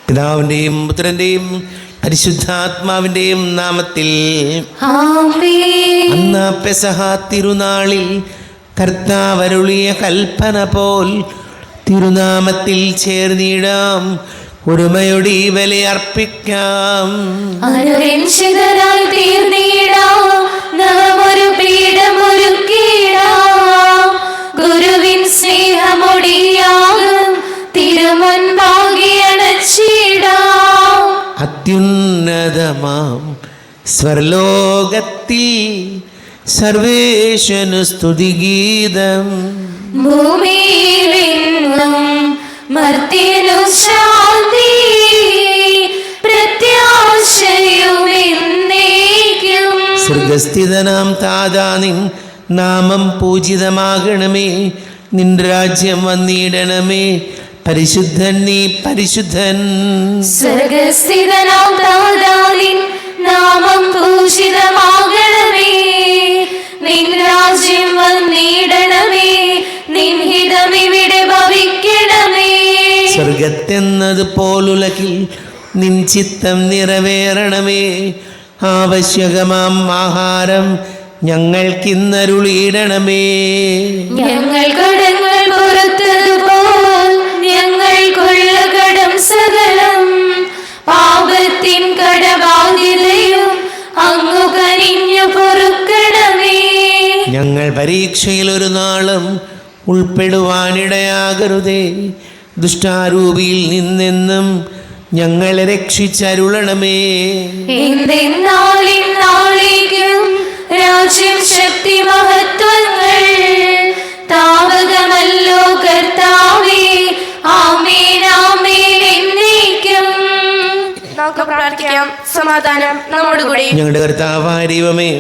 പിതാവിൻ്റെയും പുത്രൻ്റെയും പരിശുദ്ധാത്മാവിൻ്റെയും നാമത്തിൽ ആമേൻ. അന്ന് പെസഹ തിരുനാളിൽ കർത്താവരുളിയ കൽപ്പന പോൽ തിരുനാമത്തിൽ ചേർന്നിടാം, ഒരുമയോടെ ഈ ബലി അർപ്പിക്കാം. അനുരഞ്ജിതരായി തീർന്നിടാം, നാം ഒരു പീഠമൊരുക്കിടാം. ഗുരുവിൻ സ്നേഹമൊടിയാകും തിരുമുൻപാകെ അണച്ചിടാം. അത്യുന്നതമാം സ്വർലോകത്തിൽ സർവേശനു സ്തുതിഗീതം. ഭൂമിയിലെങ്ങും മർത്യനു ശാന്തി, പ്രത്യാശയുമെന്നേക്കും. സ്വർഗസ്ഥിതനാം താതാ നിൻ നാമം പൂജിതമാകണമേ, നിൻ രാജ്യം വന്നിടണമേ, പരിശുദ്ധൻ നീ പരിശുദ്ധൻ. സ്വർഗസ്ഥിതനാം താതാവിൻ നാമം പൂജിതമാകണമേ, നിൻ രാജ്യം വന്നിടണമേ, നിൻ ഹിതം ഇവിടെ ഭവിക്കണമേ. സ്വർഗത്തെന്നത് പോലുലകിൽ നിൻ ചിത്തം നിറവേറണമേ. ആവശ്യകമാം ആഹാരം ഞങ്ങൾക്കിന്നരുളിയിടണമേ. ഞങ്ങൾ കടങ്ങൾ പുറത്തതുപോൽ ഞങ്ങൾക്കുള്ള കടം സകലം, പാപത്തിൻ കടബാധ്യതയും അങ്ങു കനിഞ്ഞു പൊറുക്കണമേ. ഞങ്ങൾ പരീക്ഷയിൽ ഒരു നാളും ഉൾപ്പെടുവാനിടയാകരുതേ, ദുഷ്ടാരൂപിയിൽ നിന്നെന്നും ഞങ്ങളെ രക്ഷിച്ചരുളണമേ. എന്തെന്നാളിന്നാളേക്കും രാജ്യം ശക്തി മഹത്വങ്ങൾ താവകമല്ലോ കർത്താവേ. ആമേൻ ആമേൻ എന്നേക്കും. നമുക്ക് പ്രാർത്ഥിക്കാം. സമാധാനം നമ്മോടുകൂടി. ഞങ്ങളുടെ കർത്താവായ ദൈവമേ,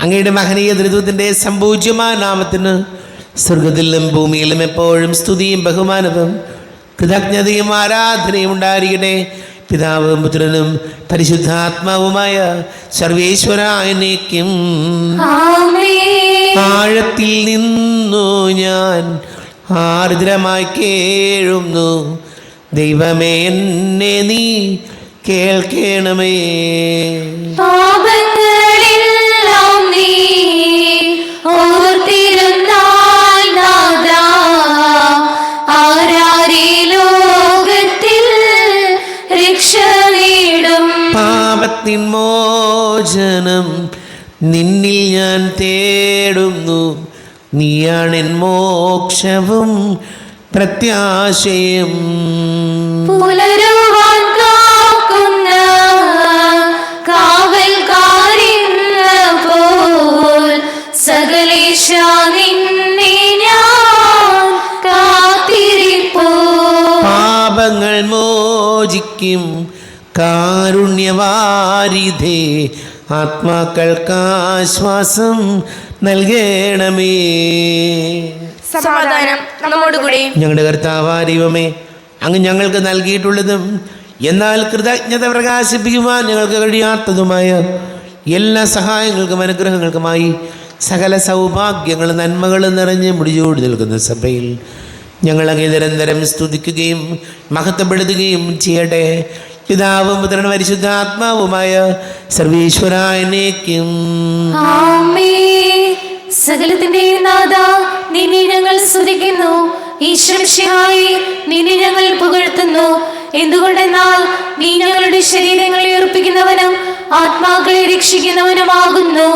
അങ്ങയുടെ മഹനീയ ത്രിത്വത്തിൻ്റെ സംപൂജ്യമായ നാമത്തിന് സ്വർഗത്തിലും ഭൂമിയിലും എപ്പോഴും സ്തുതിയും ബഹുമാനവും കൃതജ്ഞതയും ആരാധനയും ഉണ്ടായിരിക്കട്ടെ. പിതാവും പുത്രനും പരിശുദ്ധാത്മാവുമായ സർവേശ്വരായനേക്കും. ആമേൻ. ആഴത്തിൽ നിന്നു ഞാൻ ആർദ്രമായി കേഴുന്നു, ദൈവമേ എന്നെ നീ കേൾക്കണമേ. പാപങ്ങളെല്ലാം നീ ഓർത്തിരുന്നാൽ നാഥാ, ആരാരീ ലോകത്തിൽ രക്ഷ നേടും. പാപത്തിൻ മോചനം നിന്നിൽ ഞാൻ തേടുന്നു, നീയാണെൻ മോക്ഷവും പ്രത്യാശയും. പുലരുവാൻ കാക്കുന്ന കാവൽക്കാരെന്ന പോൽ സകലേശാ നിന്നെ ഞാൻ കാത്തിരിപ്പൂ. പാപങ്ങൾ മോചിക്കും കാരുണ്യവാരിധേ, ആത്മാക്കൾക്കാശ്വാസം നൽകണമേ. സമാധാനം നമ്മോടുകൂടി. ഞങ്ങളുടെ കർത്താവായ ദൈവമേ, അങ്ങ് ഞങ്ങൾക്ക് നൽകിയിട്ടുള്ളതും എന്നാൽ കൃതജ്ഞത പ്രകാശിപ്പിക്കുവാൻ ഞങ്ങൾക്ക് കഴിയാത്തതുമായ എല്ലാ സഹായങ്ങൾക്കും അനുഗ്രഹങ്ങൾക്കുമായി സകല സൗഭാഗ്യങ്ങളും നന്മകളും നിറഞ്ഞ് മുടിചൂടി നിൽക്കുന്ന സഭയിൽ ഞങ്ങളങ്ങ് നിരന്തരം സ്തുതിക്കുകയും മഹത്വപ്പെടുത്തുകയും ചെയ്യട്ടെ. പിതാവും പുത്രനും പരിശുദ്ധാത്മാവുമായ സർവീശ്വരായനേക്കും. ആമേൻ. സകലത്തിന്റെയും നാഥാ, നിന്നെ ഞങ്ങൾ സ്തുതിക്കുന്നു. ഈശ്വരശിഹായി നിന്നെ ഞങ്ങൾ പുകഴ്ത്തുന്നു. എന്തുകൊണ്ടെന്നാൽ നീ ഞങ്ങളുടെ ശരീരങ്ങളെ ഉറപ്പിക്കുന്നവനും ആത്മാക്കളെ രക്ഷിക്കുന്നവനുമാകുന്നു.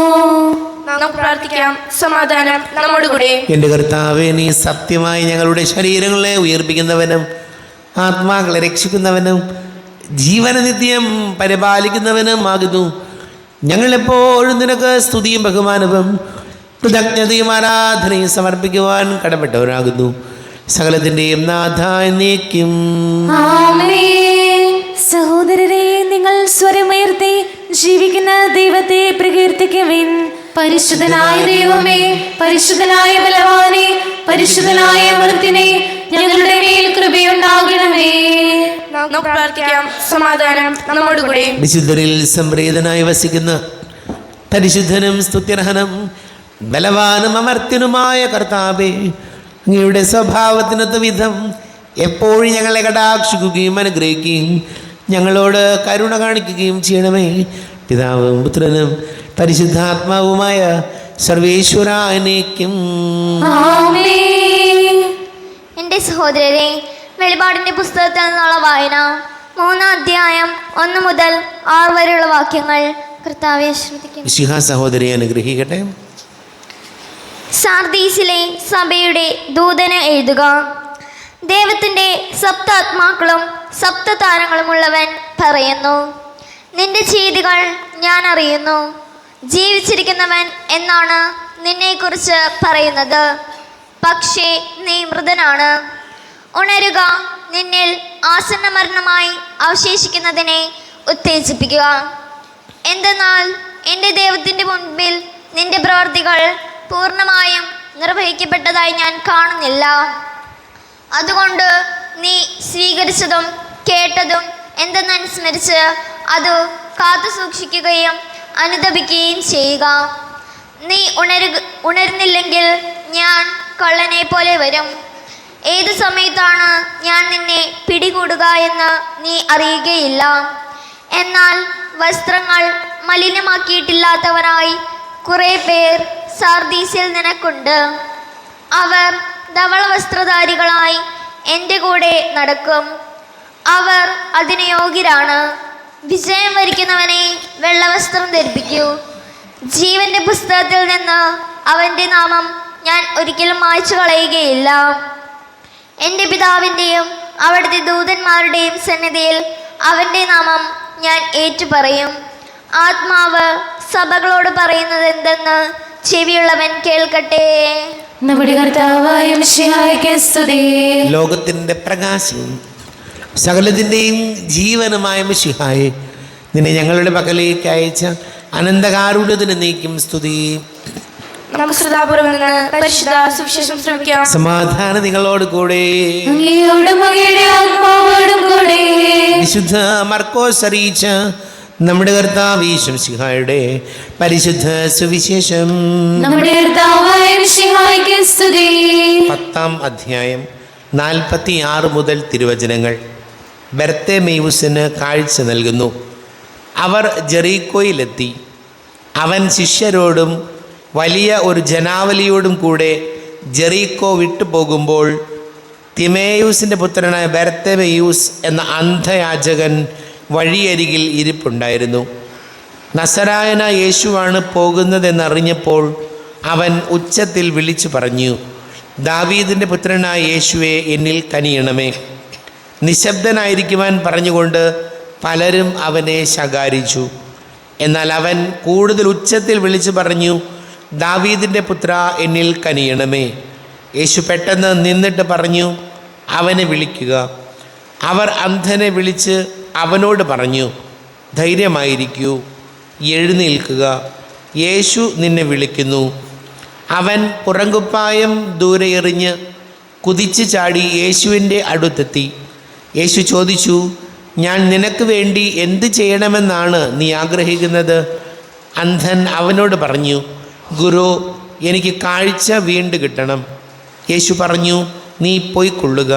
നമുക്ക് പ്രാർത്ഥിക്കാം. സമാധാനം നമ്മോടുകൂടി. എൻ്റെ കർത്താവേ, നീ സത്യമായി ഞങ്ങളുടെ ശരീരങ്ങളെ ഉയർപ്പിക്കുന്നവനും ആത്മാക്കളെ രക്ഷിക്കുന്നവനും ജീവനനിത്യം പരിപാലിക്കുന്നവനും ആകുന്നു. ഞങ്ങളെപ്പോഴും നിനക്ക് സ്തുതിയും ബഹുമാനവും കൃതജ്ഞതയും ആരാധനയും സമർപ്പിക്കുവാൻ കടപ്പെട്ടവരാകുന്നു. സകലത്തിൻ്റെയും നാഥ എന്നേക്കും. ആമേൻ. സഹോദരരെ, നിങ്ങൾ സ്വരമുയർത്തി ജീവിക്കുന്ന ദൈവത്തെ പ്രകീർത്തിക്കുവിൻ. പരിശുദ്ധനായ ദൈവമേ, പരിശുദ്ധനായ ബലവാനെ, പരിശുദ്ധനായ അമർത്തിനെ, ഞങ്ങളുടെ മേൽ കൃപയുണ്ടാകണമേ. നമുക്ക് പ്രാർത്ഥിക്കാം. സമാധാനം നമ്മോടുകൂടി. വിശുദ്ധരിൽ സംപ്രീതനായി വസിക്കുന്ന പരിശുദ്ധനും സ്തുത്യർഹനും ബലവാനും അമർത്യനുമായ കർത്താവേ, അങ്ങയുടെ സ്വഭാവത്തിനൊത്ത വിധം എപ്പോഴും ഞങ്ങളെ കടാക്ഷിക്കുകയും അനുഗ്രഹിക്കുകയും ഞങ്ങളോട് കരുണ കാണിക്കുകയും ചെയ്യണമേ. പിതാവും പുത്രനും പരിശുദ്ധാത്മാവുമായ സർവേശ്വരാനേക്കും. എൻ്റെ സഹോദരരെ, വെളിപാടിൻ്റെ പുസ്തകത്തിൽ നിന്നുള്ള വായന 3-ാം അധ്യായം 1 മുതൽ 6 വരെയുള്ള വാക്യങ്ങൾ. കർത്താവെ ശ്രദ്ധിക്കും. മിശിഹാ സഹോദരിയെ അനുഗ്രഹിക്കട്ടെ. സാർദീസിലെ സഭയുടെ ദൂതന് എഴുതുക. ദൈവത്തിൻ്റെ സപ്താത്മാക്കളും സപ്തതാരങ്ങളുമുള്ളവൻ പറയുന്നു, നിന്റെ ചെയ്തികൾ ഞാൻ അറിയുന്നു. ജീവിച്ചിരിക്കുന്നവൻ എന്നാണ് നിന്നെക്കുറിച്ച് പറയുന്നത്, പക്ഷേ നീ മൃതനാണ്. ഉണരുക, നിന്നിൽ ആസന്ന മരണമായി അവശേഷിക്കുന്നതിനെ ഉത്തേജിപ്പിക്കുക. എന്തെന്നാൽ എൻ്റെ ദൈവത്തിൻ്റെ മുൻപിൽ നിന്റെ പ്രവർത്തികൾ പൂർണ്ണമായും നിർവഹിക്കപ്പെട്ടതായി ഞാൻ കാണുന്നില്ല. അതുകൊണ്ട് നീ സ്വീകരിച്ചതും കേട്ടതും എന്തെന്നനുസ്മരിച്ച് അത് കാത്തു സൂക്ഷിക്കുകയും അനുദപിക്കുകയും ചെയ്യുക. നീ ഉണരുന്നില്ലെങ്കിൽ ഞാൻ കള്ളനെ പോലെ വരും. ഏതു സമയത്താണ് ഞാൻ നിന്നെ പിടികൂടുക എന്ന് നീ അറിയുകയില്ല. എന്നാൽ വസ്ത്രങ്ങൾ മലിനമാക്കിയിട്ടില്ലാത്തവരായി കുറേ പേർ സാർദീസിൽ നിനക്കുണ്ട്. അവർ ധവള വസ്ത്രധാരികളായി എൻ്റെ കൂടെ നടക്കും. അവർ അതിന് യോഗ്യരാണ്. വിജയം വരിക്കുന്നവനെ വെള്ളവസ്ത്രം ധരിപ്പിക്കൂ. ജീവന്റെ പുസ്തകത്തിൽ നിന്ന് അവൻ്റെ നാമം ഞാൻ ഒരിക്കലും മായ്ച്ചു കളയുകയില്ല. എൻ്റെ പിതാവിൻ്റെയും അവിടുത്തെ ദൂതന്മാരുടെയും സന്നിധിയിൽ അവൻ്റെ നാമം ഞാൻ ഏറ്റുപറയും. ആത്മാവ് സഭകളോട് പറയുന്നത് എന്തെന്ന് ചെവിയുള്ളവൻ കേൾക്കട്ടെ. നമ്മുടെ കർത്താവായ മിശിഹായ്ക്ക് സ്തുതി. ലോകത്തിൻ്റെ പ്രകാശവും സകലത്തിൻ്റെയും ജീവനുമായ മിശിഹായെ, നിന്നെ ഞങ്ങളുടെ പക്കലേക്ക് അയച്ച അനന്തകാരുണ്യത്തിന് നീക്കും സ്തുതി. നമുക്ക് ശ്രദ്ധാപൂർവം നിന്ന് പരിശുദ്ധ സുവിശേഷം ശ്രമിക്കാം. സമാധാനം നിങ്ങളോട് കൂടെ. അങ്ങയോടും അങ്ങയുടെ ആത്മാവോടും കൂടെ. വിശുദ്ധ മർക്കോസ് അറിയിച്ച നമ്മുടെ കർത്താവ് യേശു മിശിഹായുടെ പരിശുദ്ധ സുവിശേഷം. നമ്മുടെ കർത്താവായ മിശിഹായ്ക്ക് സ്തുതി. 10-ാം അധ്യായം 46 മുതൽ തിരുവചനങ്ങൾ. ബർത്തേമെയൂസിന് കാഴ്ച നൽകുന്നു. അവർ ജെറീക്കോയിലെത്തി. അവൻ ശിഷ്യരോടും വലിയ ഒരു ജനാവലിയോടും കൂടെ ജെറീക്കോ വിട്ടുപോകുമ്പോൾ തിമേയൂസിൻ്റെ പുത്രനായ ബർത്തേമെയൂസ് എന്ന അന്ധയാചകൻ വഴിയരികിൽ ഇരിപ്പുണ്ടായിരുന്നു. നസറായന യേശുവാണ് പോകുന്നതെന്നറിഞ്ഞപ്പോൾ അവൻ ഉച്ചത്തിൽ വിളിച്ചു പറഞ്ഞു, ദാവീദിൻ്റെ പുത്രനായ യേശുവെ, എന്നിൽ കനിയണമേ. നിശബ്ദനായിരിക്കുവാൻ പറഞ്ഞുകൊണ്ട് പലരും അവനെ ശകാരിച്ചു. എന്നാൽ അവൻ കൂടുതൽ ഉച്ചത്തിൽ വിളിച്ചു പറഞ്ഞു, ദാവീദിൻ്റെ പുത്ര, എന്നിൽ കനിയണമേ. യേശു പെട്ടെന്ന് നിന്നിട്ട് പറഞ്ഞു, അവനെ വിളിക്കുക. അവർ അന്ധനെ വിളിച്ച് അവനോട് പറഞ്ഞു, ധൈര്യമായിരിക്കൂ, എഴുന്നേൽക്കുക, യേശു നിന്നെ വിളിക്കുന്നു. അവൻ പുറങ്കുപ്പായം ദൂരെ എറിഞ്ഞ് കുതിച്ചു ചാടി യേശുവിൻ്റെ അടുത്തെത്തി. യേശു ചോദിച്ചു, ഞാൻ നിനക്ക് വേണ്ടി എന്ത് ചെയ്യണമെന്നാണ് നീ ആഗ്രഹിക്കുന്നത്? അന്ധൻ അവനോട് പറഞ്ഞു, ഗുരു, എനിക്ക് കാഴ്ച വീണ്ടും കിട്ടണം. യേശു പറഞ്ഞു, നീ പോയിക്കൊള്ളുക,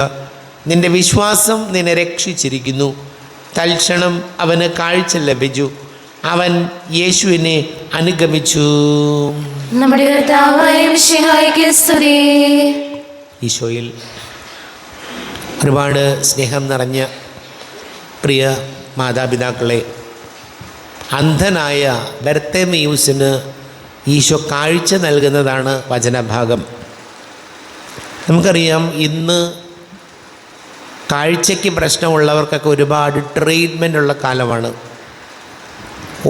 നിന്റെ വിശ്വാസം നിന്നെ രക്ഷിച്ചിരിക്കുന്നു. തൽക്ഷണം അവന് കാഴ്ച ലഭിച്ചു. അവൻ യേശുവിനെ അനുഗമിച്ചു. നമ്മുടെ കർത്താവായ മിശിഹായ്ക്ക് സ്തുതി. ഈശോയിൽ ഒരുപാട് സ്നേഹം നിറഞ്ഞ പ്രിയ മാതാപിതാക്കളെ, അന്ധനായ ബർത്തേമെയൂസിന് ഈശോ കാഴ്ച നൽകുന്നതാണ് വചനഭാഗം. നമുക്കറിയാം, ഇന്ന് കാഴ്ചയ്ക്ക് പ്രശ്നമുള്ളവർക്കൊക്കെ ഒരുപാട് ട്രീറ്റ്മെൻ്റ് ഉള്ള കാലമാണ്.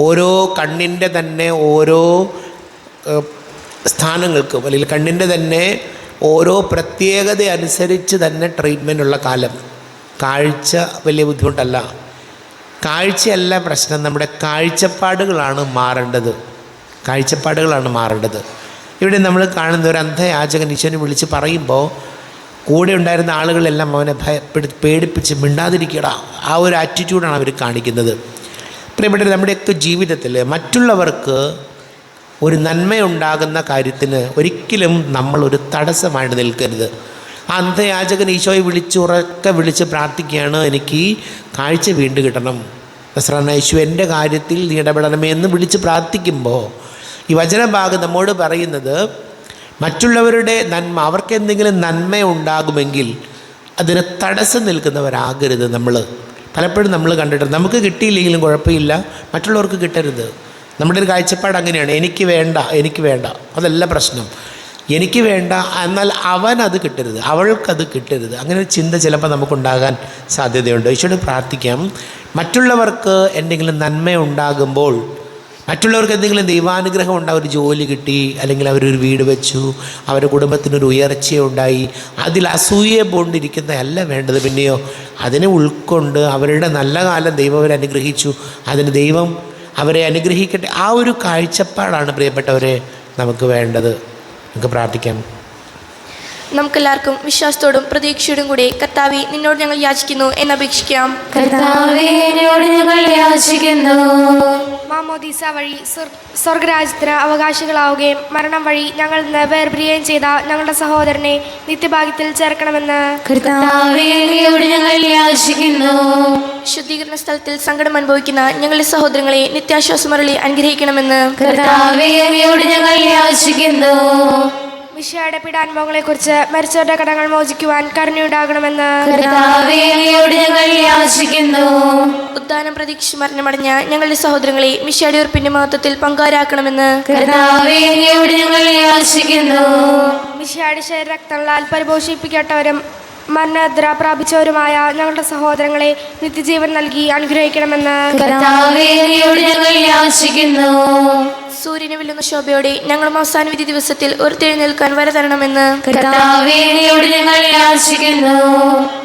ഓരോ കണ്ണിൻ്റെ തന്നെ ഓരോ സ്ഥാനങ്ങൾക്കും, അല്ലെങ്കിൽ കണ്ണിൻ്റെ തന്നെ ഓരോ പ്രത്യേകത അനുസരിച്ച് തന്നെ ട്രീറ്റ്മെൻ്റ് ഉള്ള കാലം. കാഴ്ച വലിയ ബുദ്ധിമുട്ടല്ല. കാഴ്ചയല്ല പ്രശ്നം, നമ്മുടെ കാഴ്ചപ്പാടുകളാണ് മാറേണ്ടത്. കാഴ്ചപ്പാടുകളാണ് മാറേണ്ടത്. ഇവിടെ നമ്മൾ കാണുന്ന ഒരു അന്ധയാചകൻ ഈശോനെ വിളിച്ച് പറയുമ്പോൾ കൂടെ ഉണ്ടായിരുന്ന ആളുകളെല്ലാം അവനെ പേടിപ്പിച്ച് മിണ്ടാതിരിക്കടാ, ആ ഒരു ആറ്റിറ്റ്യൂഡാണ് അവർ കാണിക്കുന്നത്. പ്രിയപ്പെട്ട, നമ്മുടെയൊക്കെ ജീവിതത്തിൽ മറ്റുള്ളവർക്ക് ഒരു നന്മയുണ്ടാകുന്ന കാര്യത്തിന് ഒരിക്കലും നമ്മളൊരു തടസ്സമായിട്ട് നിൽക്കരുത്. ആ അന്ധയാചകൻ ഈശോയെ ഉറക്കെ വിളിച്ച് പ്രാർത്ഥിക്കുകയാണ്, എനിക്ക് ഈ കാഴ്ച വീണ്ടും കിട്ടണം, നസ്രായനായ യേശു എൻ്റെ കാര്യത്തിൽ നീ ഇടപെടണമേ എന്ന് വിളിച്ച് പ്രാർത്ഥിക്കുമ്പോൾ ഈ വചനഭാഗം നമ്മോട് പറയുന്നത് മറ്റുള്ളവരുടെ നന്മ, അവർക്ക് എന്തെങ്കിലും നന്മ ഉണ്ടാകുമെങ്കിൽ അതിന് തടസ്സം നിൽക്കുന്നവരാകരുത്. പലപ്പോഴും നമ്മൾ കണ്ടിട്ടുണ്ട്, നമുക്ക് കിട്ടിയില്ലെങ്കിലും കുഴപ്പമില്ല, മറ്റുള്ളവർക്ക് കിട്ടരുത്. നമ്മുടെ ഒരു കാഴ്ചപ്പാട് അങ്ങനെയാണ്, എനിക്ക് വേണ്ട അതല്ല പ്രശ്നം. എനിക്ക് വേണ്ട എന്നാൽ അവനത് കിട്ടരുത്, അവൾക്കത് കിട്ടരുത്, അങ്ങനെ ഒരു ചിന്ത ചിലപ്പോൾ നമുക്കുണ്ടാകാൻ സാധ്യതയുണ്ട്. ഈശോയോട് പ്രാർത്ഥിക്കാം, മറ്റുള്ളവർക്ക് എന്തെങ്കിലും നന്മ ഉണ്ടാകുമ്പോൾ, മറ്റുള്ളവർക്ക് എന്തെങ്കിലും ദൈവാനുഗ്രഹം ഉണ്ടാകും, ഒരു ജോലി കിട്ടി, അല്ലെങ്കിൽ അവരൊരു വീട് വെച്ചു, അവരുടെ കുടുംബത്തിനൊരു ഉയർച്ചയുണ്ടായി, അതിൽ അസൂയ പോണ്ടിരിക്കുന്നതല്ല വേണ്ടത്. പിന്നെയോ അതിനെ ഉൾക്കൊണ്ട് അവരുടെ നല്ല കാലം ദൈവം അവരെ അനുഗ്രഹിച്ചു, അതിന് ദൈവം അവരെ അനുഗ്രഹിക്കട്ടെ. ആ ഒരു കാഴ്ചപ്പാടാണ് പ്രിയപ്പെട്ടവരെ നമുക്ക് വേണ്ടത്. നമുക്ക് പ്രാർത്ഥിക്കാം. നമുക്കെല്ലാവർക്കും വിശ്വാസത്തോടും പ്രതീക്ഷയോടും കൂടി കർത്താവേ, നിന്നോട് ഞങ്ങൾ യാചിക്കുന്നു എന്നപേക്ഷിക്കാം. കർത്താവേ, നിന്നോട് ഞങ്ങൾ യാചിക്കുന്നു. മാമോദീസ വഴി സ്വർഗരാജ്യത്തിന് അവകാശികളാവുകയും മരണം വഴി ഞങ്ങൾ വേർപിരിയുകയും ചെയ്ത ഞങ്ങളുടെ സഹോദരനെ നിത്യഭാഗ്യത്തിൽ ചേർക്കണമെന്ന് കർത്താവേ, നിന്നോട് ഞങ്ങൾ യാചിക്കുന്നു. ശുദ്ധീകരണ സ്ഥലത്തിൽ സങ്കടം അനുഭവിക്കുന്ന ഞങ്ങളുടെ സഹോദരങ്ങളെ നിത്യാശ്വാസമരളി അനുഗ്രഹിക്കണമെന്ന് കർത്താവേ, നിന്നോട് ഞങ്ങൾ യാചിക്കുന്നു. മിശിഹായുടെ പീഡാനുഭവങ്ങളെക്കുറിച്ച് മരിച്ചവരുടെ കടങ്ങൾ മോചിക്കുവാൻ കരുണയുണ്ടാകണമെന്ന് കർത്താവേ, നിന്നോട് ഞങ്ങൾ യാചിക്കുന്നു. ഉദ്ധാനം പ്രതീക്ഷിച്ച് മരണമടഞ്ഞ ഞങ്ങളുടെ സഹോദരങ്ങളെ മിശിഹായുടെ ഉറപ്പിന്റെ മഹത്വത്തിൽ പങ്കാരാക്കണമെന്ന് കർത്താവേ, നിന്നോട് ഞങ്ങൾ യാചിക്കുന്നു. മിശിഹായുടെ ശരീരരക്തങ്ങളാൽ പരിപോഷിപ്പിക്കപ്പെട്ടവരും മരണദ്ര പ്രാപിച്ചവരുമായ ഞങ്ങളുടെ സഹോദരങ്ങളെ നിത്യജീവൻ നൽകി അനുഗ്രഹിക്കണമെന്ന് കർത്താവേ, നിന്നോട് ഞങ്ങൾ യാചിക്കുന്നു. സൂര്യനെ വെല്ലുന്ന ശോഭയോടെ ഞങ്ങളും അവസാന വിധി ദിവസത്തിൽ ഉയർത്തെഴുന്നേൽക്കാൻ വരതരണമെന്ന് കർത്താവേ, നിന്നോട് ഞങ്ങൾ യാചിക്കുന്നു.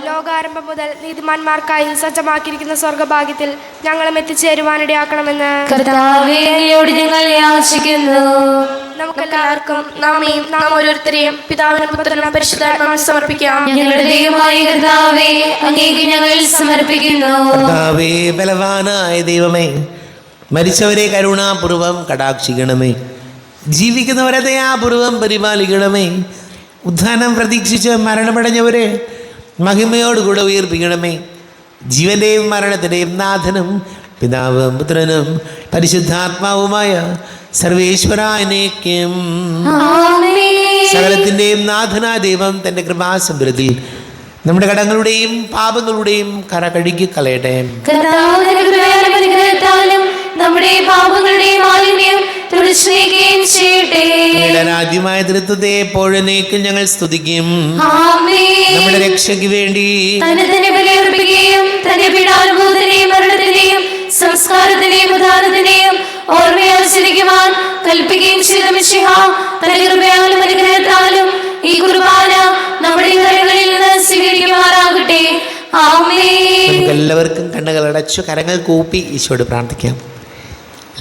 ലോകാരംഭം മുതൽ നീതിമാന്മാർക്കായി സജ്ജമാക്കിയിരിക്കുന്ന സ്വർഗഭാഗ്യത്തിൽ ഞങ്ങളും എത്തിച്ചേരുവാനിടയാക്കണമെന്ന് കർത്താവേ, നിന്നോട് ഞങ്ങൾ യാചിക്കുന്നു. നമുക്കെല്ലാവർക്കും നാം ഓരോരുത്തരെയും പിതാവിനും പുത്രനും പരിശുദ്ധാത്മാവിനും സമർപ്പിക്കാം. ഞങ്ങളുടെ ദൈവമായ കർത്താവേ, അങ്ങേക്ക് ഞങ്ങൾ സമർപ്പിക്കുന്നു. കർത്താവേ, ബലവാനായ ദൈവമേ, മരിച്ചവരെ കരുണാപൂർവം കടാക്ഷിക്കണമേ, ജീവിക്കുന്നവരെ ദയാപൂർവം പരിപാലിക്കണമേ, ഉദ്ധാനം പ്രതീക്ഷിച്ച് മരണമടഞ്ഞവരെ മഹിമയോടുകൂടെ ഉയർപ്പിക്കണമേ. ജീവന്റെയും മരണത്തിൻ്റെയും നാഥനും പിതാവും പുത്രനും പരിശുദ്ധാത്മാവുമായ സർവേശ്വരാനേക്കും സകലത്തിൻ്റെയും നാഥനായ ദൈവം തൻ്റെ കൃപാസമ്പരത്തിൽ നമ്മുടെ കടങ്ങളുടെയും പാപങ്ങളുടെയും കര കഴുകി കളയട്ടെ. നമ്മുടെ പാപങ്ങളുടെയും മാലിന്യം തുടച്ചുനീക്കുകയും ചെയ്യട്ടെ. ആദ്യമായ തൃത്വത്തെ എപ്പോഴേക്കും ഞങ്ങൾ സ്തുതിക്കും. നമ്മുടെ രക്ഷയ്ക്ക് വേണ്ടി തന്നെ ബലിയർപ്പിക്കുകയും തന്റെ പീഡാനുഭവത്തിന്റെയും മരണത്തിന്റെയും സംസ്കാരത്തിന്റെയും ഉദാരത്തിന്റെയും ഓർമ്മയാചരിക്കുവാൻ കൽപ്പിക്കുകയും ചെയ്ത മിശിഹാ, തന്റെ കൃപയാലും അനുഗ്രഹത്താലും ഈ കുർബാന നമ്മുടെ കരങ്ങളിൽ നിന്ന് സ്വീകരിക്കുമാറാകട്ടെ. ആമേൻ. എല്ലാവർക്കും കണ്ണുകൾ അടച്ചു കരങ്ങൾ കൂപ്പി ഈശോയോട് പ്രാർത്ഥിക്കാം.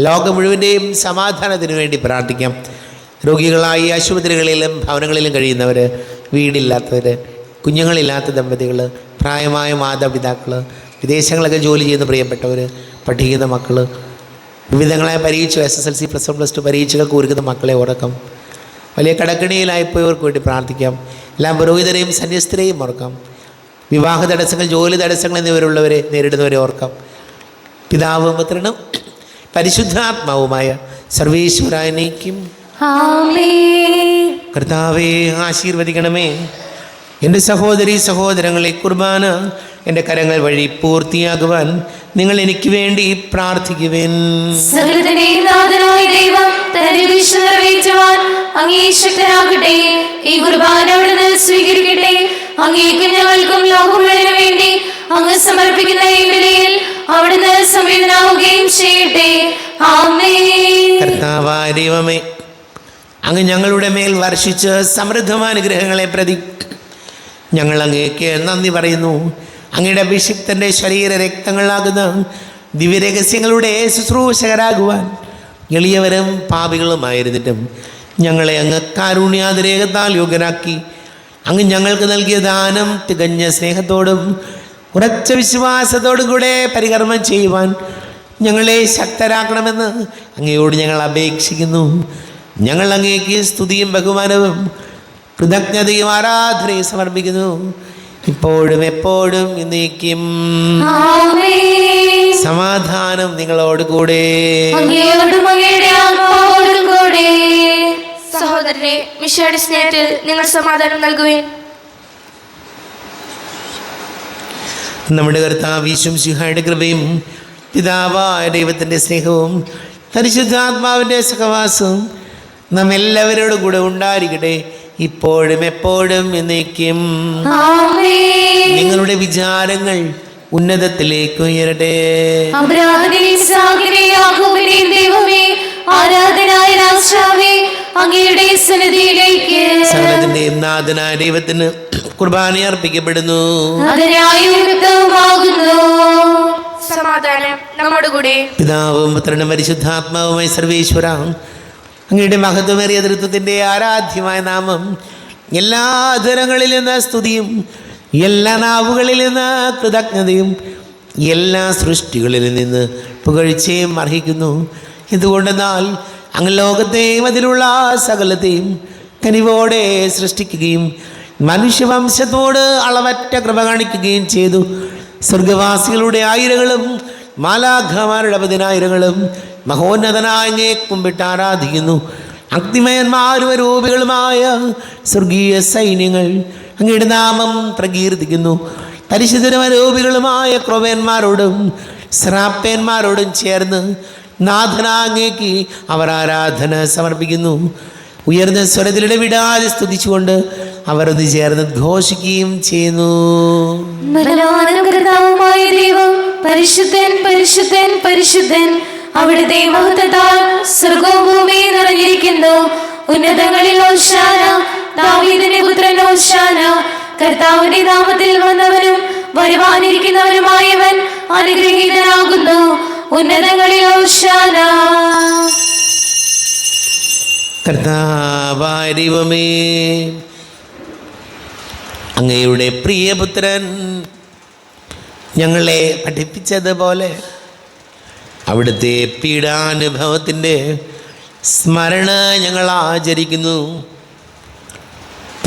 ലോകം മുഴുവൻ്റെയും സമാധാനത്തിന് വേണ്ടി പ്രാർത്ഥിക്കാം. രോഗികളായി ആശുപത്രികളിലും ഭവനങ്ങളിലും കഴിയുന്നവർ, വീടില്ലാത്തവർ, കുഞ്ഞുങ്ങളില്ലാത്ത ദമ്പതികൾ, പ്രായമായ മാതാപിതാക്കൾ, വിദേശങ്ങളൊക്കെ ജോലി ചെയ്യുന്ന പ്രിയപ്പെട്ടവർ, പഠിക്കുന്ന മക്കൾ, വിവിധങ്ങളായ പരീക്ഷ SSLC +1 +2 പരീക്ഷകൾക്ക് ഒരുക്കുന്ന മക്കളെ ഓർക്കാം. വലിയ കടക്കണിയിലായിപ്പോയവർക്ക് വേണ്ടി പ്രാർത്ഥിക്കാം. എല്ലാ പുരോഹിതരെയും സന്യസ്തരെയും ഓർക്കാം. വിവാഹ തടസ്സങ്ങൾ, ജോലി തടസ്സങ്ങൾ എന്നിവരുള്ളവരെ നേരിടുന്നവരെ ഓർക്കാം. പിതാവും പുത്രനും പരിശുദ്ധാത്മാവുമായ സർവേശ്വരാനേക്കും കർത്താവേ ആശീർവദിക്കണമേ. എൻ്റെ സഹോദരീ സഹോദരങ്ങളെ, കുർബാന എൻ്റെ കരങ്ങൾ വഴി പൂർത്തിയാകുവാൻ നിങ്ങൾ എനിക്ക് വേണ്ടി പ്രാർത്ഥിക്കുവേൻ. സകലത്തിന്റെയും നാഥനായ ദൈവം തന്റെ വിശ നിറവേറ്റുവാൻ അങ്ങേ ശക്തനാകട്ടെ. ഈ കുർബാന അവിടുന്ന് സ്വീകരിക്കട്ടെ. അങ്ങേക്കും ഞങ്ങൾക്കും ലോകം മുഴുവനും വേണ്ടി അങ്ങ് സമർപ്പിക്കുന്ന ഈ ബലിയിൽ അവിടുന്ന് സംവേദനാവുകയും ചെയ്യട്ടെ. ആമേൻ. കർത്താവായ ദൈവമേ, അങ്ങ് ഞങ്ങളുടെ മേൽ വർഷിച്ച സമൃദ്ധമായ അനുഗ്രഹങ്ങളെ പ്രതി ഞങ്ങൾ അങ്ങേക്ക് നന്ദി പറയുന്നു. അങ്ങയുടെ അഭിഷിക്തൻ്റെ ശരീര രക്തങ്ങളാകുന്ന ദിവ്യരഹസ്യങ്ങളുടെ ശുശ്രൂഷകരാകുവാൻ എളിയവരും പാപികളുമായിരുന്നിട്ടും ഞങ്ങളെ അങ്ങ് കാരുണ്യാതിരേകത്താൽ യോഗ്യരാക്കി. അങ്ങ് ഞങ്ങൾക്ക് നൽകിയ ദാനം തികഞ്ഞ സ്നേഹത്തോടും ഉറച്ച വിശ്വാസത്തോടും കൂടെ പരികർമ്മം ചെയ്യുവാൻ ഞങ്ങളെ ശക്തരാക്കണമെന്ന് അങ്ങയോട് ഞങ്ങൾ അപേക്ഷിക്കുന്നു. ഞങ്ങൾ അങ്ങേക്ക് സ്തുതിയും ബഹുമാനവും കൃതജ്ഞതയും ആരാധനയും സമർപ്പിക്കുന്നു, ഇപ്പോഴും എപ്പോഴും എന്നേക്കും. ആമേൻ. സമാധാനം നിങ്ങളോട് കൂടെ. അങ്ങയോടും അങ്ങയുടെ ആത്മാവോടും കൂടെ. സഹോദരനെ, മിശിഹായുടെ സ്നേഹത്തിൽ നിങ്ങൾ സമാധാനം നൽകുവേൻ. നമ്മുടെ കർത്താവ് ഈശോമിശിഹായുടെ കൃപയും പിതാവായ ദൈവത്തിൻ്റെ സ്നേഹവും പരിശുദ്ധാത്മാവിൻ്റെ സഹവാസവും നാം എല്ലാവരോടും കൂടെ ഉണ്ടായിരിക്കട്ടെ, ഇപ്പോഴും എപ്പോഴും എന്നേക്കും. ആമേൻ. നിങ്ങളുടെ വിചാരങ്ങൾ ഉന്നതത്തിലേക്ക് ഉയരട്ടെ. അബ്രാഹത്തിനെയും ഇസ്ഹാക്കിനെയും യാക്കോബിനെയും ദൈവമേ, ആരാധനായ രാജാവേ, അങ്ങയുടെ സന്നിധിയിലേക്ക് സകലത്തിന്റെയും നാഥനായ ദൈവത്തിന് കുർബാന അർപ്പിക്കപ്പെടുന്നു. അതിനായുക്തവുമാകുന്നു. സമാധാനം നമ്മോടുകൂടെ. പിതാവും പുത്രനും പരിശുദ്ധാത്മാവുമായ സർവേശ്വര, അങ്ങയുടെ മഹത്വമേറിയ തൃത്വത്തിൻ്റെ ആരാധ്യമായ നാമം എല്ലാ ജനങ്ങളിൽ നിന്ന് സ്തുതിയും എല്ലാ നാവുകളിൽ നിന്ന് കൃതജ്ഞതയും എല്ലാ സൃഷ്ടികളിൽ നിന്ന് പുകഴ്ചയും അർഹിക്കുന്നു. എന്തുകൊണ്ടെന്നാൽ അങ്ങ് ലോകത്തെയും അതിലുള്ള സകലത്തെയും കനിവോടെ സൃഷ്ടിക്കുകയും മനുഷ്യവംശത്തോട് അളവറ്റ കൃപ കാണിക്കുകയും ചെയ്തു. സ്വർഗവാസികളുടെ ആയിരങ്ങളും മാലാഖമാരുടെ പതിനായിരങ്ങളും മഹോന്നതനായ അങ്ങയെ കുമ്പിട്ട് ആരാധിക്കുന്നു. അഗ്നിമയന്മാരും രൂപികളുമായ സ്വർഗീയ സൈന്യങ്ങൾ അങ്ങയുടെ നാമം പ്രകീർത്തിക്കുന്നു. പരിശുദ്ധരൂപികളുമായ ക്രോവേന്മാരോടും ശ്രാപ്പേന്മാരോടും ചേർന്ന് നാഥനാങ്ങേക്ക് അവർ ആരാധന സമർപ്പിക്കുന്നു. ഉയർന്ന സ്വരത്തിലൂടെ വിടാതെ സ്തുതിച്ചുകൊണ്ട് അവർ ഒന്ന് ചേർന്ന് ഘോഷിക്കുകയും ചെയ്യുന്നു. ബലവാനുമായ ദൈവം പരിശുദ്ധൻ പരിശുദ്ധൻ പരിശുദ്ധൻ, അവിടുത്തെ മഹത്വത്താൽ സ്വർഗവും ഭൂമിയും നിറഞ്ഞിരിക്കുന്നു. ഉന്നതങ്ങളിൽ ഓശാന, ദാവീദിന്റെ പുത്രൻ ഓശാന. കർത്താവിന്റെ നാമത്തിൽ വന്നവനും വരുവാനിരിക്കുന്നവനുമായവൻ അനുഗ്രഹീതനാകുന്നു. ഉന്നതങ്ങളിൽ ഓശാന. കർത്താവായ ദൈവമേ, അങ്ങയുടെ പ്രിയപുത്രൻ ഞങ്ങളെ പഠിപ്പിച്ചതുപോലെ അവിടുത്തെ പീഡാനുഭവത്തിൻ്റെ സ്മരണ ഞങ്ങൾ ആചരിക്കുന്നു.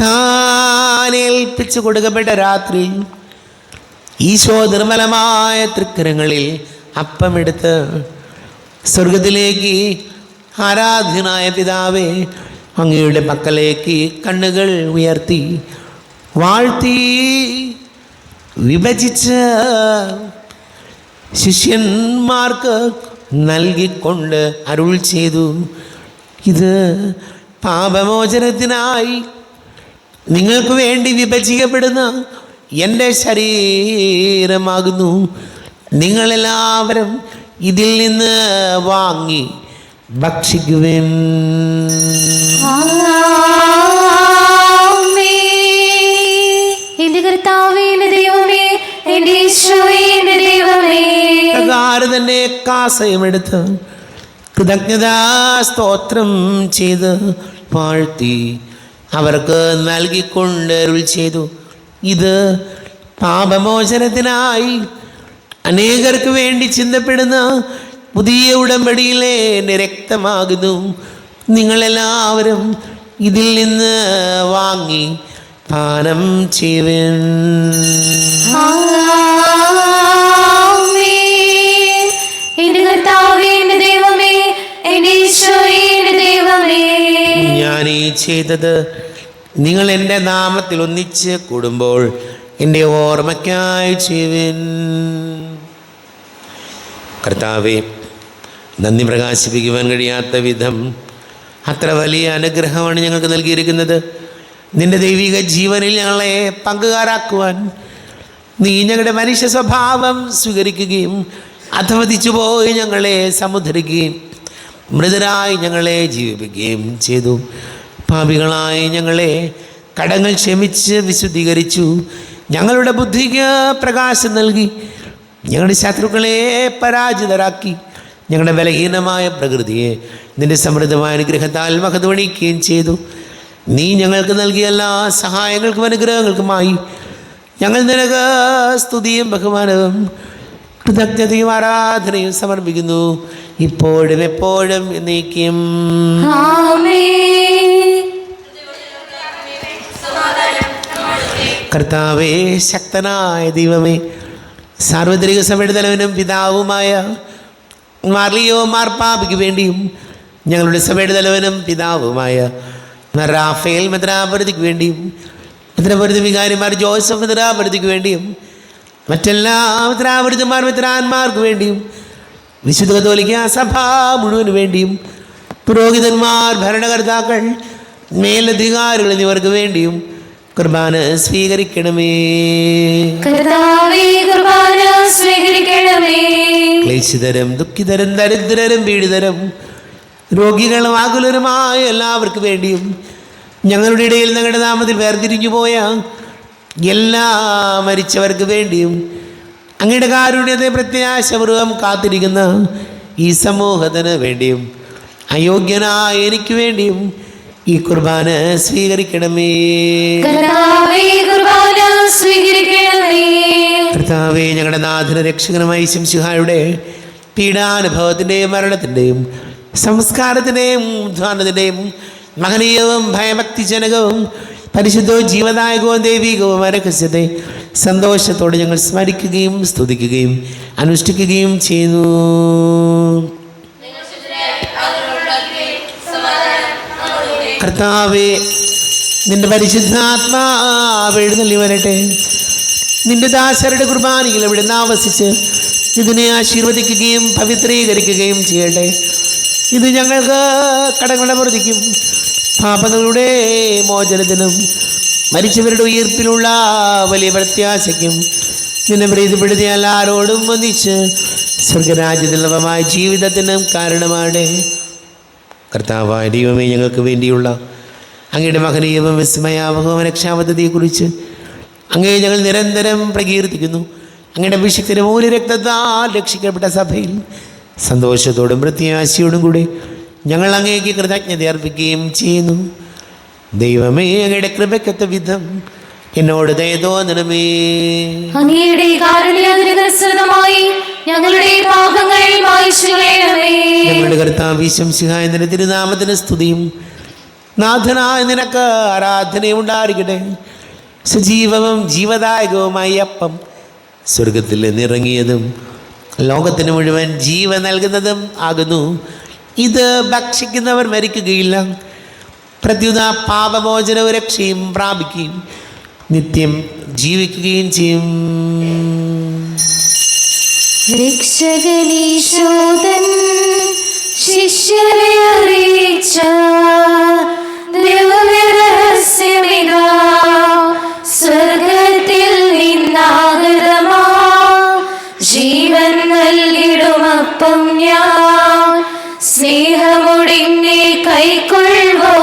താൻ ഏൽപ്പിച്ചു കൊടുക്കപ്പെട്ട രാത്രി ഈശോ നിർമ്മലമായ തൃക്കരങ്ങളിൽ അപ്പമെടുത്ത് സ്വർഗത്തിലേക്ക് ആരാധ്യനായ പിതാവേ, അങ്ങയുടെ പക്കലേക്ക് കണ്ണുകൾ ഉയർത്തി വാഴ്ത്തി വിഭജിച്ച് ശിഷ്യന്മാർക്ക് നൽകിക്കൊണ്ട് അരുൾ ചെയ്തു, ഇത് പാപമോചനത്തിനായി നിങ്ങൾക്ക് വേണ്ടി വിഭജിക്കപ്പെടുന്ന എൻ്റെ ശരീരമാകുന്നു. നിങ്ങളെല്ലാവരും ഇതിൽ നിന്ന് വാങ്ങി ഭക്ഷിക്കുവിൻ. എന്റെ കർത്താവേ, എന്റെ ദൈവമേ, എന്റെ ഈശോയേ, എന്റെ ദൈവമേ. പ്രകാരം തന്നെ കാസയമെടുത്ത് കൃതജ്ഞതാ സ്തോത്രം ചെയ്ത് വാഴ്ത്തി അവർക്ക് നൽകിക്കൊണ്ട് അരുൾ ചെയ്തു, ഇത് പാപമോചനത്തിനായി അനേകർക്ക് വേണ്ടി ചിന്തപ്പെടുന്ന പുതിയ ഉടമ്പടിയിലെ എൻ്റെ രക്തമാകുന്നു. നിങ്ങളെല്ലാവരും ഇതിൽ നിന്ന് വാങ്ങി പാനം ചെയ്യുവിൻ. എന്റെ കർത്താവേ, എന്റെ ദൈവമേ, എന്റെ ഈശോയേ, എന്റെ ദൈവമേ. ഞാൻ ഈ ചെയ്തത് നിങ്ങൾ എൻ്റെ നാമത്തിൽ ഒന്നിച്ച് കൂടുമ്പോൾ എൻ്റെ ഓർമ്മയ്ക്കായി ചെയ്യുവിൻ. കർത്താവേ, നന്ദി പ്രകാശിപ്പിക്കുവാൻ കഴിയാത്ത വിധം അത്ര വലിയ അനുഗ്രഹമാണ് ഞങ്ങൾക്ക് നൽകിയിരിക്കുന്നത്. നിൻ്റെ ദൈവിക ജീവനിൽ ഞങ്ങളെ പങ്കുകാരാക്കുവാൻ നീ ഞങ്ങളുടെ മനുഷ്യ സ്വഭാവം സ്വീകരിക്കുകയും അധവദിച്ചുപോയി ഞങ്ങളെ സമുദ്ധരിക്കുകയും മൃതരായി ഞങ്ങളെ ജീവിപ്പിക്കുകയും ചെയ്തു. പാപികളായി ഞങ്ങളെ കടങ്ങൾ ക്ഷമിച്ച് വിശുദ്ധീകരിച്ചു. ഞങ്ങളുടെ ബുദ്ധിക്ക് പ്രകാശം നൽകി ഞങ്ങളുടെ ശത്രുക്കളെ പരാജിതരാക്കി. ഞങ്ങളുടെ ബലഹീനമായ പ്രകൃതിയെ നിന്റെ സമൃദ്ധമായ അനുഗ്രഹത്താൽ മഹത്വണിക്കുകയും ചെയ്തു. നീ ഞങ്ങൾക്ക് നൽകിയ എല്ലാ സഹായങ്ങൾക്കും അനുഗ്രഹങ്ങൾക്കുമായി ഞങ്ങൾ നിനക്ക് സ്തുതിയും ബഹുമാനവും കൃതജ്ഞതയും ആരാധനയും സമർപ്പിക്കുന്നു, ഇപ്പോഴും എപ്പോഴും എന്നേക്കും. കർത്താവേ, ശക്തനായ ദൈവമേ, സാർവത്രിക സഭയുടെ തലവനും പിതാവുമായ മാർലിയോ മാർപ്പാപ്പയ്ക്ക് വേണ്ടിയും ഞങ്ങളുടെ സഭയുടെ തലവനും പിതാവുമായ റാഫേൽ മെത്രാപൊലീത്തയ്ക്ക് വേണ്ടിയും മെത്രാപൊലീത്ത വികാരിമാർ ജോസഫ് മെത്രാപൊലീത്തയ്ക്ക് വേണ്ടിയും മറ്റെല്ലാ മെത്രാപൊലീത്തമാർ മെത്രാന്മാർക്ക് വേണ്ടിയും വിശുദ്ധ കത്തോലിക്ക സഭ മുഴുവന് വേണ്ടിയും പുരോഹിതന്മാർ, ഭരണകർത്താക്കൾ, മേലധികാരികൾ എന്നിവർക്ക് വേണ്ടിയും കുർബാന സ്വീകരിക്കണമേ. കർത്താവേ, കുർബാന സ്വീകരിക്കണമേ. ക്ലേശിതരും ദുഃഖിതരും ദരിദ്രരും പീഡിതരും രോഗികളും ആകുലരുമായ എല്ലാവർക്കും വേണ്ടിയും ഞങ്ങളുടെ ഇടയിൽ ഞങ്ങളുടെ നാമത്തിൽ വേർതിരിഞ്ഞു പോയ എല്ലാ മരിച്ചവർക്ക് വേണ്ടിയും അങ്ങയുടെ കാരുണ്യത്തെ പ്രത്യാശപൂർവം കാത്തിരിക്കുന്ന ഈ സമൂഹത്തിന് വേണ്ടിയും അയോഗ്യനായ എനിക്ക് വേണ്ടിയും ഈ കുർബാന സ്വീകരിക്കണമേ. കർത്താവേ, കുർബാന സ്വീകരിക്കണമേ. കർത്താവേ, ഞങ്ങളുടെ നാഥന രക്ഷകനുമായി ശംസിഹായുടെ പീഡാനുഭവത്തിൻ്റെയും മരണത്തിൻ്റെയും സംസ്കാരത്തിൻ്റെയും ഉദ്ധാനത്തിൻ്റെയും മഹനീയവും ഭയഭക്തിജനകവും പരിശുദ്ധവും ജീവദായകവും ദൈവികവും രഹസ്യത്തെ സന്തോഷത്തോടെ ഞങ്ങൾ സ്മരിക്കുകയും സ്തുതിക്കുകയും അനുഷ്ഠിക്കുകയും ചെയ്യുന്നു. കർത്താവേ, നിന്റെ പരിശുദ്ധാത്മാവ് എഴുന്നള്ളി വരട്ടെ. നിന്റെ ദാസരുടെ കുർബാനയിൽ ഇവിടെ ആവസിച്ച് ഇതിനെ ആശീർവദിക്കുകയും പവിത്രീകരിക്കുകയും ചെയ്യട്ടെ. ഇത് ഞങ്ങൾക്ക് കടങ്ങളുടെ പ്രതിക്കും പാപങ്ങളുടെ മോചനത്തിനും മരിച്ചവരുടെ ഉയർപ്പിലുള്ള വലിയ പ്രത്യാശയ്ക്കും നിന്നെ പ്രീതിപ്പെടുത്തിയ എല്ലാവരോടും ഒന്നിച്ച് സ്വർഗരാജ്യത്തിലമായ ജീവിതത്തിനും കാരണമാണ്. കർത്താവായ ദൈവമേ, ഞങ്ങൾക്ക് വേണ്ടിയുള്ള അങ്ങയുടെ മഹനീയവും വിസ്മയാവഹവും രക്ഷാപദ്ധതിയെക്കുറിച്ച് അങ്ങയെ ഞങ്ങൾ നിരന്തരം പ്രകീർത്തിക്കുന്നു. അങ്ങയുടെ അഭിഷിക്തന്റെ മൂല്യ രക്തത്താൽ രക്ഷിക്കപ്പെട്ട സഭയിൽ സന്തോഷത്തോടും പ്രത്യാശയോടും കൂടി ഞങ്ങൾ അങ്ങേക്ക് കൃതജ്ഞത അർപ്പിക്കുകയും ചെയ്യുന്നു. ദൈവമേ, അങ്ങയുടെ കൃപയ്ക്കൊത്ത വിധം എന്നോട് ദയ തോന്നണമേ. അങ്ങയുടെ കാരുണ്യാനുസൃതമായി ഞങ്ങളുടെ പാപങ്ങൾ മായ്ച്ചു കളയണമേ. ഞങ്ങളുടെ കർത്താവ് ശംസിഹായ നിന്റെ തിരുനാമത്തിന് സ്തുതിയും നാഥനായ നിനക്ക് ആരാധനയും ഉണ്ടായിരിക്കട്ടെ. സജീവവും ജീവദായകവുമായി അപ്പം സ്വർഗത്തിൽ നിന്നിറങ്ങിയതും ലോകത്തിന് മുഴുവൻ ജീവൻ നൽകുന്നതും ആകുന്നു. ഇത് ഭക്ഷിക്കുന്നവർ മരിക്കുകയില്ല, പ്രത്യുത പാപമോചനവും രക്ഷയും പ്രാപിക്കുകയും നിത്യം ജീവിക്കുകയും ചെയ്യും. രക്ഷകനീശോദൻ ശിഷ്യരെ അറിയിച്ച ദിവ്യരഹസ്യമിതാ, സ്വർഗത്തിൽ നിന്നാഗതമാ ജീവൻ നൽകിടുമപ്പം ഞാൻ, സ്നേഹമൊടിന്നെ കൈക്കൊള്ളുവോ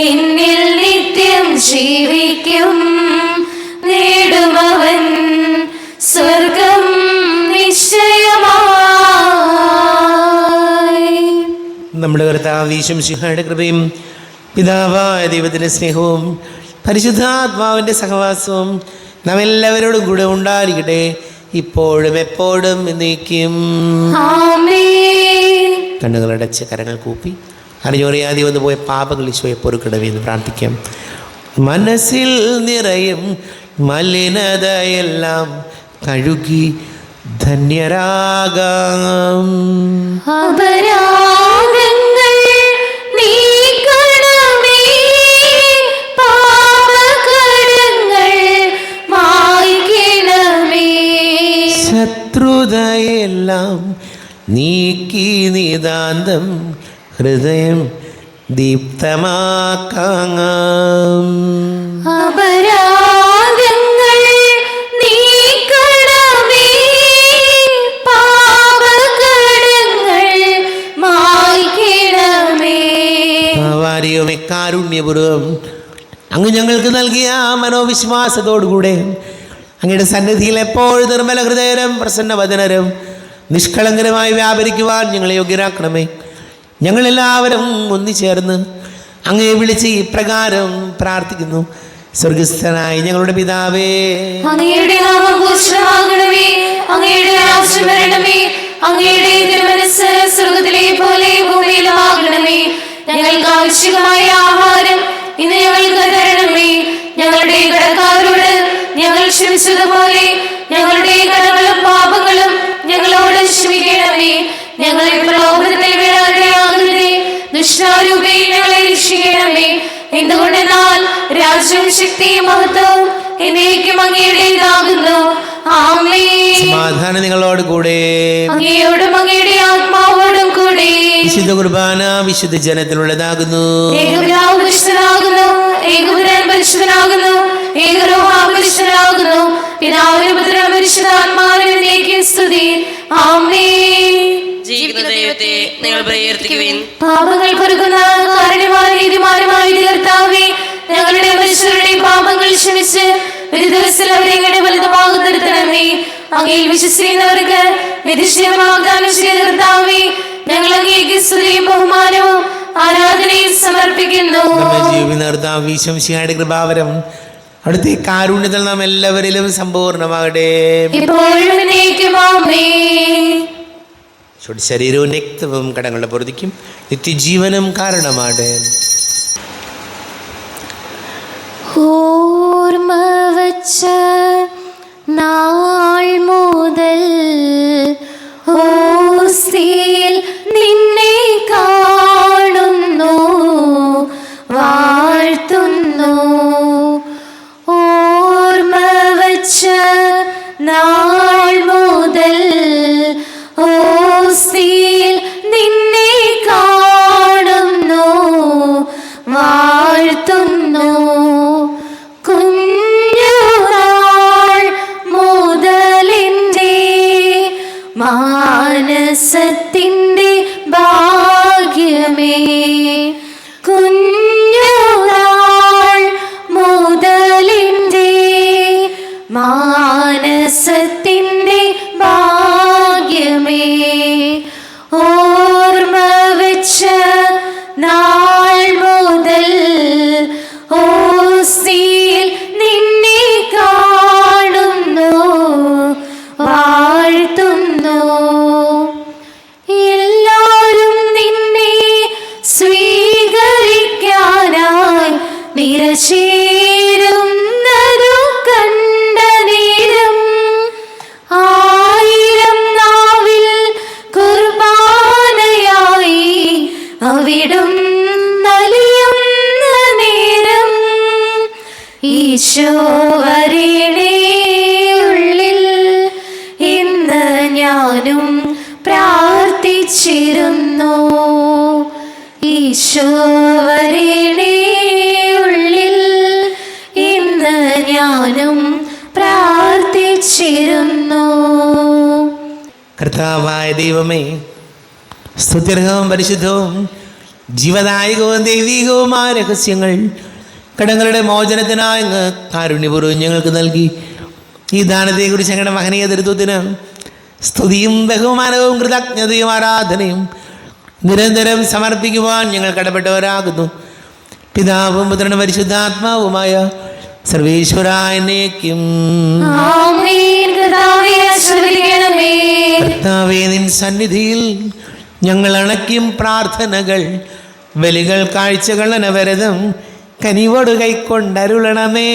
എന്നിൽ നിത്യം ജീവിക്കും, നേടുമവൻ സ്വർഗം നിശ്ചയമായി. നമ്മുടെ കർത്താവ് ശംസിഹായുടെ കൃപയും പിതാവായ ദൈവത്തിൻ്റെ സ്നേഹവും പരിശുദ്ധാത്മാവിൻ്റെ സഹവാസവും നാം എല്ലാവരോടും കൂടെ ഉണ്ടായിരിക്കട്ടെ, ഇപ്പോഴും എപ്പോഴും എന്നേക്കും. ആമേൻ. കണ്ണുകളടച്ച് കരങ്ങൾ കൂപ്പി അറിഞ്ഞോറിയാതെ വന്നു പോയ പാപങ്ങൾ ഈശോയെ പൊറുക്കണമേ എന്ന് പ്രാർത്ഥിക്കാം. മനസ്സിൽ നിറയും മലിനതയെല്ലാം കഴുകി ധന്യരാകാം. അപരാധങ്ങൾ നീക്കണമേ, പാപകടങ്ങൾ മായ്ക്കണമേ. ശത്രുതയെല്ലാം നീക്കി നിതാന്തം ഹൃദയം ദീപ്തമാക്കാം. അപരാധങ്ങൾ നീക്കണമേ, പാപകടങ്ങൾ മായ്ക്കണമേ. ഭാവാരിയുമേ, കാരുണ്യപൂർവം അങ്ങ് ഞങ്ങൾക്ക് നൽകിയ മനോവിശ്വാസത്തോടുകൂടെ അങ്ങയുടെ സന്നിധിയിൽ എപ്പോഴും നിർമ്മല ഹൃദയരും പ്രസന്നവദനരും നിഷ്കളങ്കരമായി വ്യാപരിക്കുവാൻ ഞങ്ങളെ യോഗ്യരാക്കണമേ. ഞങ്ങളെല്ലാവരും ഒന്നിച്ചേർന്ന് അങ്ങയെ വിളിച്ച് ഇപ്രകാരം പ്രാർത്ഥിക്കുന്നു. സ്വർഗസ്ഥനായ ഞങ്ങളുടെ പിതാവേ, അങ്ങയുടെ നാമം പൂജിതമാകണമേ, അങ്ങയുടെ രാജ്യം വരണമേ, അങ്ങയുടെ തിരുമനസ്സ് സ്വർഗ്ഗത്തിലെ പോലെ ഭൂമിയിലുമാകണമേ. ഞങ്ങൾക്ക് ആവശ്യമായ ആഹാരം ഇന്ന് ഞങ്ങൾക്ക് തരണമേ. ഞങ്ങളുടെ കടക്കാരോട് ഞങ്ങൾ ക്ഷമിച്ചതുപോലെ ഞങ്ങളുടെ കടങ്ങളും പാപങ്ങളും ഞങ്ങളോട് ക്ഷമിക്കണമേ. ഞങ്ങളെ പ്രലോഭനത്തിൽ വീഴാനിടയാകരുതേ, ദുഷ്ടാരൂപേ ഞങ്ങളെ രക്ഷിക്കണമേ. എന്തുകൊണ്ടെന്നാൽ രാജ്യവും ശക്തിയും മഹത്വവും എന്നേക്കും അങ്ങയുടേതാകുന്നു. ആമേൻ. സമാധാനം നിങ്ങളോട് കൂടെ. അങ്ങയോടും അങ്ങയുടെ ആത്മാവോടും കൂടെ. വിശുദ്ധ കുർബാന വിശുദ്ധ ജനത്തിനുള്ളതാകുന്നു. ഏകപിതാവ് പരിശുദ്ധനാകുന്നു, ഏകപുത്രൻ പരിശുദ്ധനാകുന്നു, ഏകരൂഹ പരിശുദ്ധനാകുന്നു. പിതാവിനും പുത്രനും പരിശുദ്ധാത്മാവിനും എന്നേക്കും സ്തുതി. ആമേൻ. ജീവിക്കുന്ന ദൈവത്തെ നിങ്ങൾ പ്രകീർത്തിക്കുവിൻ. പാപങ്ങൾ പൊറുക്കുന്ന കാരുണ്യവാൻ നീതിമാനുമായ കർത്താവേ, ഞങ്ങളുടെ മനുഷ്യരുടെയും പാപങ്ങൾ ക്ഷമിച്ച് ഒരു ദിവസം അവരെ വലുതുമാകും നിർത്തണമേ. അങ്ങയിൽ വിശ്വസിക്കുന്നവർക്ക് നിരീക്ഷണം വാഗ്ദാനം ചെയ്ത കർത്താവേ, ഞങ്ങൾ അങ്ങേക്ക് സ്തുതിയും ബഹുമാനവും ആരാധനയും സമർപ്പിക്കുന്നു. നമ്മെ ജീവിക്കുന്ന കർത്താവ് ഈശോമിശിഹായുടെ കൃപാവരം അവിടുത്തെ കാരുണ്യത്തിൽ നാം എല്ലാവരിലും സമ്പൂർണ്ണമാകട്ടെ. ഇപ്പോഴും എന്നേക്കും ആമേൻ. ശരീരവും രക്തവും കടങ്ങളുടെ പൊറുതിക്കും നിത്യജീവനും കാരണമാണ്. ഓർമ്മ വച്ച നാൾ മുതൽ ഓസ്തിയിൽ നിന്നെ കാണുന്നു, വാഴ്ത്തുന്നു. ഓർമ്മ വച്ച നാൾ മുതൽ ഓസ്തിയിൽ നിന്നെ കാണുന്നു, വാഴ്ത്തുന്നു. കുഞ്ഞുനാൾ മുതലിൻ്റെ മാനസത്തിൻ്റെ ഭാഗ്യമേ, കുഞ്ഞുനാൾ മുതലിൻ്റെ മാനസത്തിൻ്റെ ഭാഗ്യമേ. ഓർമ്മ വെച്ച നാൾ മുതൽ ഓസ്തിയിൽ നിന്നെ കാണുന്നു, വാഴ്ത്തുന്നു. എല്ലാവരും നിന്നെ സ്വീകരിക്കാനായി നിരചേരുന്നതു കണ്ട നേരം ആയിരം നാവിൽ കുർബാനയായി അവിടും നലിയുന്ന നേരം ഈശോ വരേണേ ഉള്ളിൽ ഇന്ന് ഞാനും പ്രാർത്ഥിച്ചിരുന്നു. ഈശോ വരേണേ ഉള്ളിൽ ഇന്ന് ഞാനും പ്രാർത്ഥിച്ചിരുന്നു. കർത്താവായ ദൈവമേ, സ്തുത്യർഹവും പരിശുദ്ധവും ജീവദായകവും ദൈവികവുമായ രഹസ്യങ്ങൾ കടങ്ങളുടെ മോചനത്തിനായി അങ്ങ് കാരുണ്യപൂർവ്വം ഞങ്ങൾക്ക് നൽകി. ഈ ദാനത്തെക്കുറിച്ച് ഞങ്ങളുടെ മഹനീയ തൃത്വത്തിന് സ്തുതിയും ബഹുമാനവും കൃതജ്ഞതയും ആരാധനയും നിരന്തരം സമർപ്പിക്കുവാൻ ഞങ്ങൾ കടപ്പെട്ടവരാകുന്നു. പിതാവും പുത്രനും പരിശുദ്ധാത്മാവുമായ സർവേശ്വരായനേക്കും. ആമേൻ. കർത്താവേ, ആശീർവദിക്കണമേ. കർത്താവേ, നിൻ സന്നിധിയിൽ ഞങ്ങൾ അണയ്ക്കും പ്രാർത്ഥനകൾ, ബലികൾ, കാഴ്ചകൾ, അനവരതം കനിവോട് കൈക്കൊണ്ടരുളണമേ.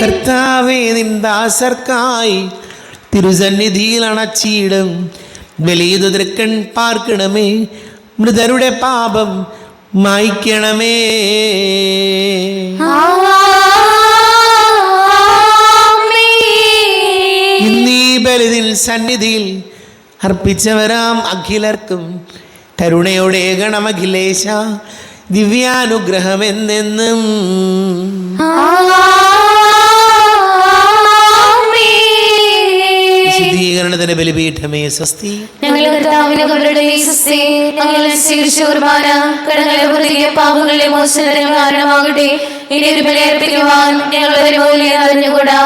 കർത്താവേ, നിൻ ദാസർക്കായി തിരുസന്നിധിയിൽ അണച്ചിടും വലിയ തൃക്കൺ പാർക്കണമേ. മൃതരുടെ പാപം മായ്ക്കണമേ. ഇന്നീ ബലിതിൽ സന്നിധിയിൽ അർപ്പിച്ചവരാം അഖിലർക്കും കരുണയോടെ ഗണമഖിലേശ ദിവ്യാനുഗ്രഹമെന്നെന്നും. വിശുദ്ധീകരണത്തിന്റെ ബലിപീഠമേ സ്വസ്തി. ഞങ്ങളുടെ കർത്താവിന്റെ കബറുടെ സ്വസ്തി. ഞങ്ങളെ സ്വീകരിച്ച കുർബാന കടങ്ങളെ പ്രതിയും പാപങ്ങളുടെ മോചനത്തിന് കാരണമാകട്ടെ. ഇനി ഒരു ബലി അർപ്പിക്കുവാൻ ഞങ്ങൾ വരുമ്പോൾ അറിഞ്ഞുകൂടാ.